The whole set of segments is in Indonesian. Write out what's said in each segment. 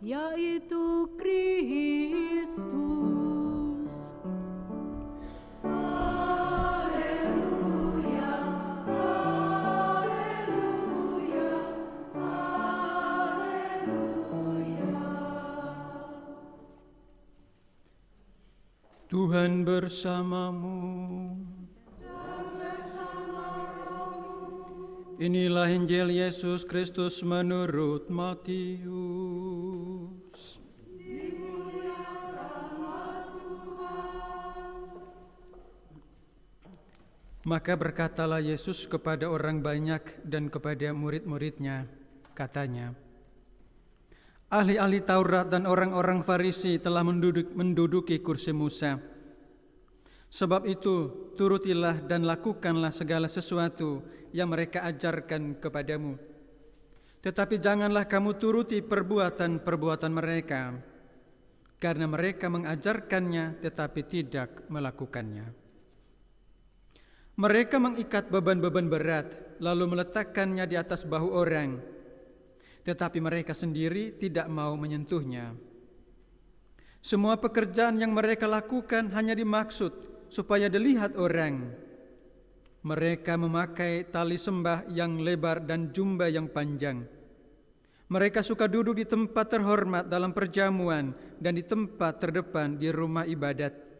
yaitu Kristus. Haleluya, haleluya, haleluya. Tuhan bersamamu. Inilah Injil Yesus Kristus menurut Matius. Maka berkatalah Yesus kepada orang banyak dan kepada murid-muridnya, katanya, ahli-ahli Taurat dan orang-orang Farisi telah menduduki kursi Musa. Sebab itu, turutilah dan lakukanlah segala sesuatu yang mereka ajarkan kepadamu. Tetapi janganlah kamu turuti perbuatan-perbuatan mereka, karena mereka mengajarkannya tetapi tidak melakukannya. Mereka mengikat beban-beban berat, lalu meletakkannya di atas bahu orang, tetapi mereka sendiri tidak mau menyentuhnya. Semua pekerjaan yang mereka lakukan hanya dimaksud supaya dilihat orang. Mereka memakai tali sembah yang lebar dan jubah yang panjang. Mereka suka duduk di tempat terhormat dalam perjamuan dan di tempat terdepan di rumah ibadat.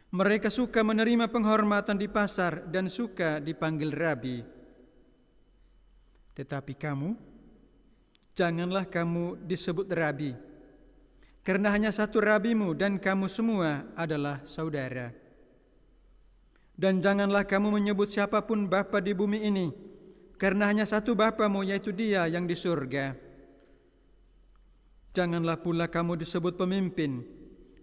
Mereka suka menerima penghormatan di pasar dan suka dipanggil rabi. Tetapi kamu, janganlah kamu disebut rabi, karena hanya satu rabimu dan kamu semua adalah saudara. Dan janganlah kamu menyebut siapapun bapa di bumi ini, karena hanya satu bapamu, yaitu Dia yang di surga. Janganlah pula kamu disebut pemimpin,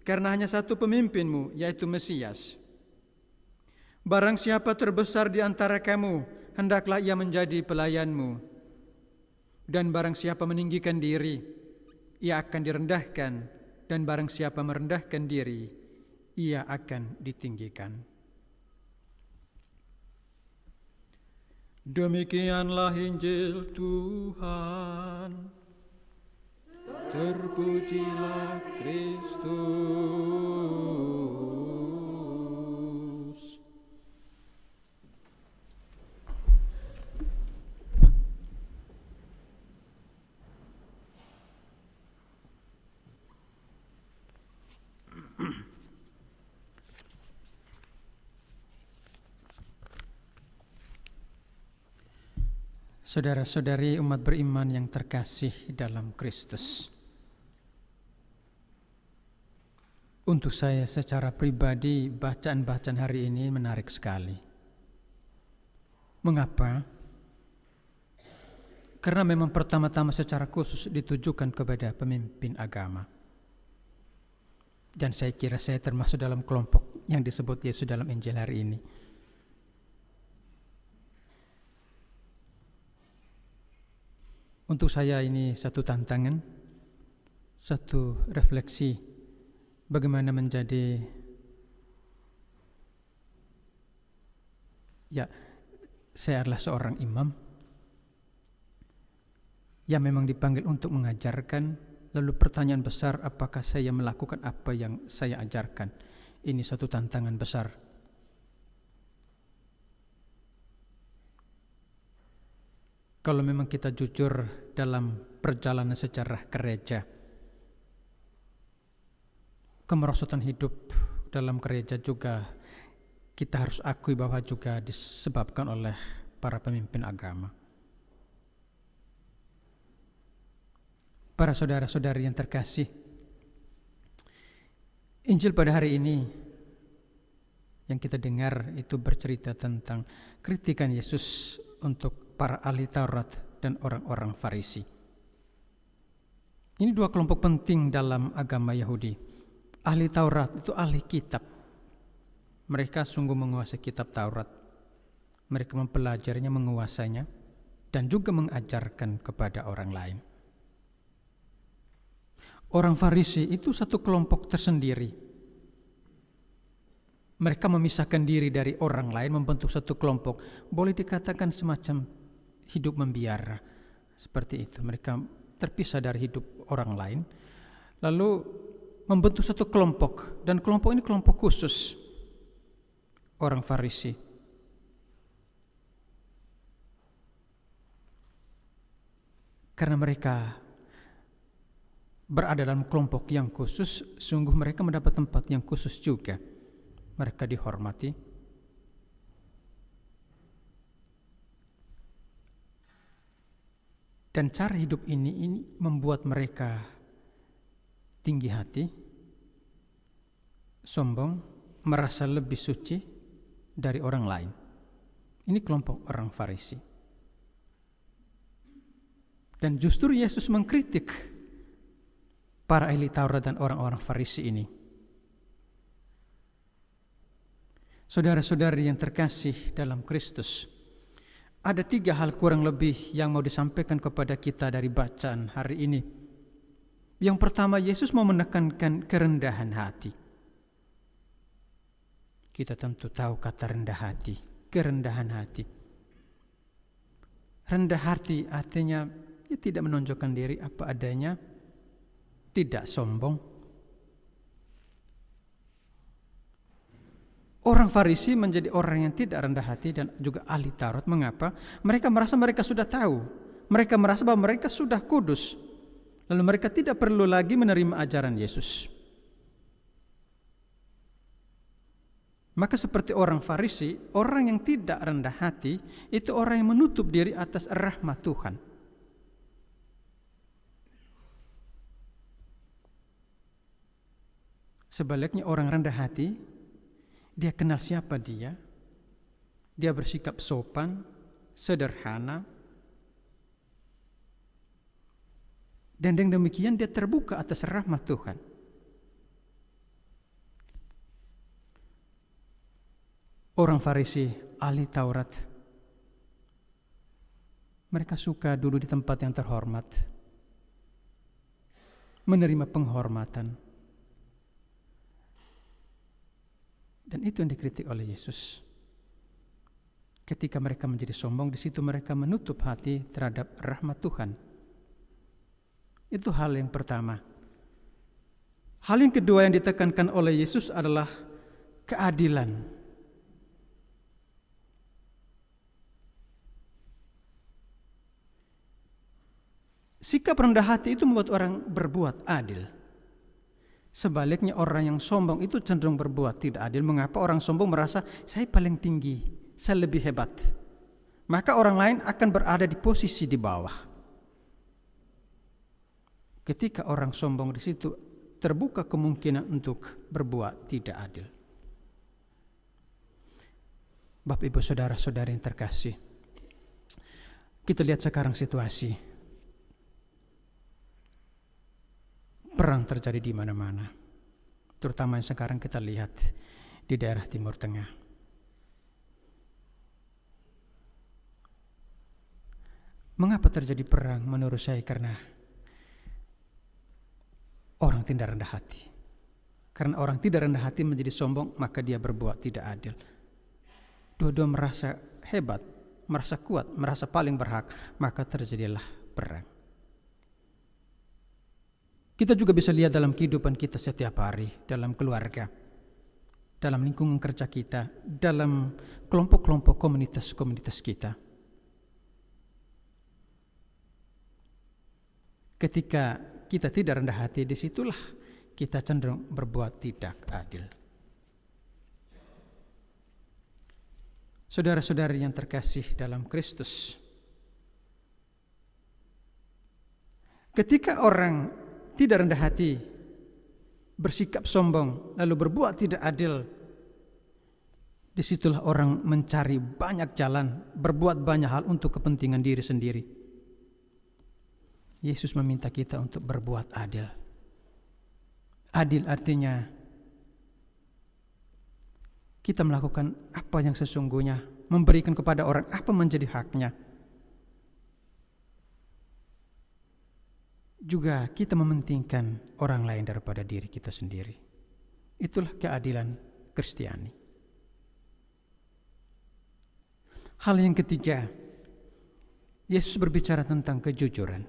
karena hanya satu pemimpinmu, yaitu Mesias. Barang siapa terbesar di antara kamu, hendaklah ia menjadi pelayanmu. Dan barang siapa meninggikan diri, ia akan direndahkan, dan barang siapa merendahkan diri, ia akan ditinggikan. Demikianlah Injil Tuhan. Terpujilah Kristus. Saudara-saudari umat beriman yang terkasih dalam Kristus, untuk saya secara pribadi bacaan-bacaan hari ini menarik sekali. Mengapa? Karena memang pertama-tama secara khusus ditujukan kepada pemimpin agama. Dan saya kira saya termasuk dalam kelompok yang disebut Yesus dalam Injil hari ini. Untuk saya ini satu tantangan, satu refleksi bagaimana menjadi saya adalah seorang imam yang memang dipanggil untuk mengajarkan. Lalu pertanyaan besar, apakah saya melakukan apa yang saya ajarkan? Ini satu tantangan besar. Kalau memang kita jujur dalam perjalanan sejarah gereja, kemerosotan hidup dalam gereja juga kita harus akui bahwa juga disebabkan oleh para pemimpin agama. Para saudara-saudari yang terkasih, Injil pada hari ini yang kita dengar itu bercerita tentang kritikan Yesus untuk para ahli Taurat dan orang-orang Farisi. Ini dua kelompok penting dalam agama Yahudi. Ahli Taurat itu ahli kitab. Mereka sungguh menguasai kitab Taurat. Mereka mempelajarinya, menguasainya, dan juga mengajarkan kepada orang lain. Orang Farisi itu satu kelompok tersendiri. Mereka memisahkan diri dari orang lain, membentuk satu kelompok. Boleh dikatakan semacam hidup membiara. Seperti itu. Mereka terpisah dari hidup orang lain, lalu membentuk satu kelompok, dan kelompok ini kelompok khusus, orang Farisi. Karena mereka berada dalam kelompok yang khusus, sungguh mereka mendapat tempat yang khusus juga. Mereka dihormati. Dan cara hidup ini membuat mereka tinggi hati, sombong, merasa lebih suci dari orang lain. Ini kelompok orang Farisi. Dan justru Yesus mengkritik para ahli Taurat dan orang-orang Farisi ini. Saudara-saudari yang terkasih dalam Kristus, ada 3 hal kurang lebih yang mau disampaikan kepada kita dari bacaan hari ini. Yang pertama, Yesus mau menekankan kerendahan hati. Kita tentu tahu kata rendah hati, kerendahan hati. Rendah hati artinya tidak menonjolkan diri apa adanya, tidak sombong. Orang Farisi menjadi orang yang tidak rendah hati dan juga ahli Taurat. Mengapa? Mereka merasa mereka sudah tahu. Mereka merasa bahwa mereka sudah kudus. Lalu mereka tidak perlu lagi menerima ajaran Yesus. Maka seperti orang Farisi, orang yang tidak rendah hati itu orang yang menutup diri atas rahmat Tuhan. Sebaliknya orang rendah hati, dia kenal siapa dia bersikap sopan, sederhana, dan dengan demikian dia terbuka atas rahmat Tuhan. Orang Farisi, ahli Taurat, mereka suka duduk di tempat yang terhormat, menerima penghormatan. Dan itu yang dikritik oleh Yesus. Ketika mereka menjadi sombong, di situ mereka menutup hati terhadap rahmat Tuhan. Itu hal yang pertama. Hal yang kedua yang ditekankan oleh Yesus adalah keadilan. Sikap rendah hati itu membuat orang berbuat adil. Sebaliknya orang yang sombong itu cenderung berbuat tidak adil. Mengapa? Orang sombong merasa saya paling tinggi, saya lebih hebat. Maka orang lain akan berada di posisi di bawah. Ketika orang sombong di situ terbuka kemungkinan untuk berbuat tidak adil. Bapak Ibu saudara-saudari yang terkasih, kita lihat sekarang situasi. Perang terjadi di mana-mana, terutama yang sekarang kita lihat di daerah Timur Tengah. Mengapa terjadi perang? Menurut saya karena orang tidak rendah hati. Karena orang tidak rendah hati menjadi sombong, maka dia berbuat tidak adil. Dua-dua merasa hebat, merasa kuat, merasa paling berhak, maka terjadilah perang. Kita juga bisa lihat dalam kehidupan kita setiap hari, dalam keluarga, dalam lingkungan kerja kita, dalam kelompok-kelompok komunitas-komunitas kita. Ketika kita tidak rendah hati, disitulah kita cenderung berbuat tidak adil. Saudara-saudari yang terkasih dalam Kristus, ketika orang tidak rendah hati, bersikap sombong, lalu berbuat tidak adil, disitulah orang mencari banyak jalan, berbuat banyak hal untuk kepentingan diri sendiri. Yesus meminta kita untuk berbuat adil. Adil artinya kita melakukan apa yang sesungguhnya, memberikan kepada orang apa menjadi haknya. Juga kita mementingkan orang lain daripada diri kita sendiri. Itulah keadilan Kristiani. Hal yang ketiga, Yesus berbicara tentang kejujuran.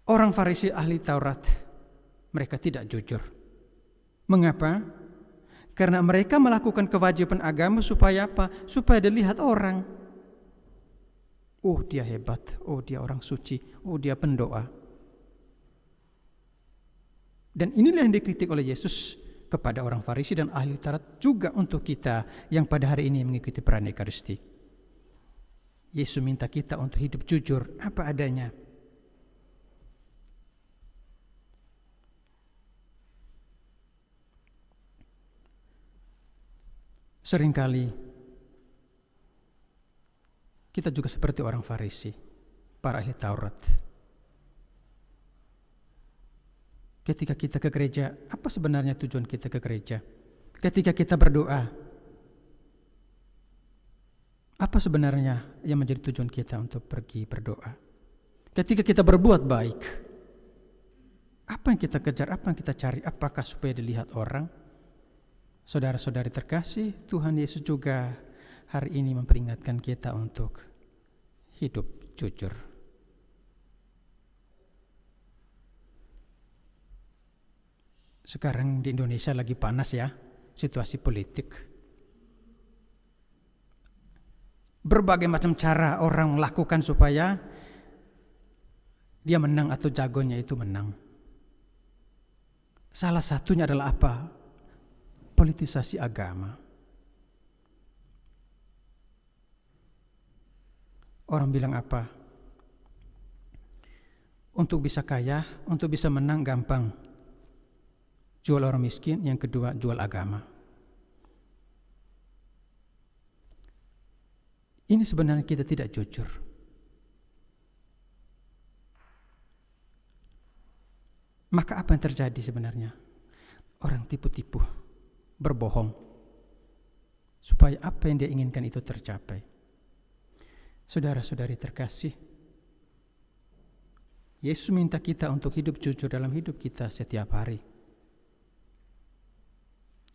Orang Farisi ahli Taurat, mereka tidak jujur. Mengapa? Karena mereka melakukan kewajiban agama supaya apa? Supaya dilihat orang. Oh, dia hebat. Oh, dia orang suci. Oh, dia pendoa. Dan inilah yang dikritik oleh Yesus kepada orang Farisi dan ahli Taurat, juga untuk kita yang pada hari ini mengikuti perayaan Ekaristi. Yesus minta kita untuk hidup jujur apa adanya. Seringkali kita juga seperti orang Farisi, para ahli Taurat. Ketika kita ke gereja, apa sebenarnya tujuan kita ke gereja? Ketika kita berdoa, apa sebenarnya yang menjadi tujuan kita untuk pergi berdoa? Ketika kita berbuat baik, apa yang kita kejar, apa yang kita cari? Apakah supaya dilihat orang? Saudara-saudari terkasih, Tuhan Yesus juga hari ini memperingatkan kita untuk hidup jujur. Sekarang di Indonesia lagi panas ya, situasi politik. Berbagai macam cara orang melakukan supaya dia menang atau jagonya itu menang. Salah satunya adalah apa? Politisasi agama. Orang bilang apa? Untuk bisa kaya, untuk bisa menang gampang. Jual orang miskin, yang kedua jual agama. Ini sebenarnya kita tidak jujur. Maka apa yang terjadi sebenarnya? Orang tipu-tipu, berbohong, supaya apa yang dia inginkan itu tercapai. Saudara-saudari terkasih, Yesus minta kita untuk hidup jujur dalam hidup kita setiap hari.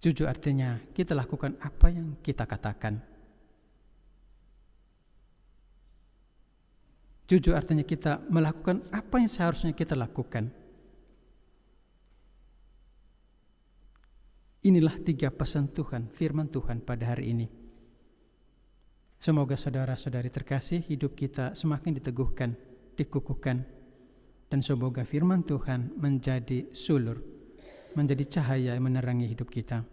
Jujur artinya kita lakukan apa yang kita katakan. Jujur artinya kita melakukan apa yang seharusnya kita lakukan. Inilah 3 pesan Tuhan, firman Tuhan pada hari ini. Semoga saudara-saudari terkasih hidup kita semakin diteguhkan, dikukuhkan, dan semoga firman Tuhan menjadi sulur, menjadi cahaya yang menerangi hidup kita.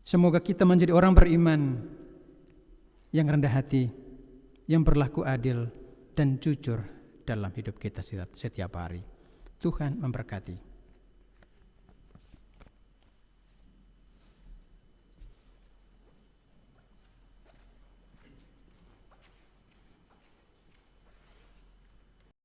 Semoga kita menjadi orang beriman yang rendah hati, yang berlaku adil dan jujur dalam hidup kita setiap hari. Tuhan memberkati.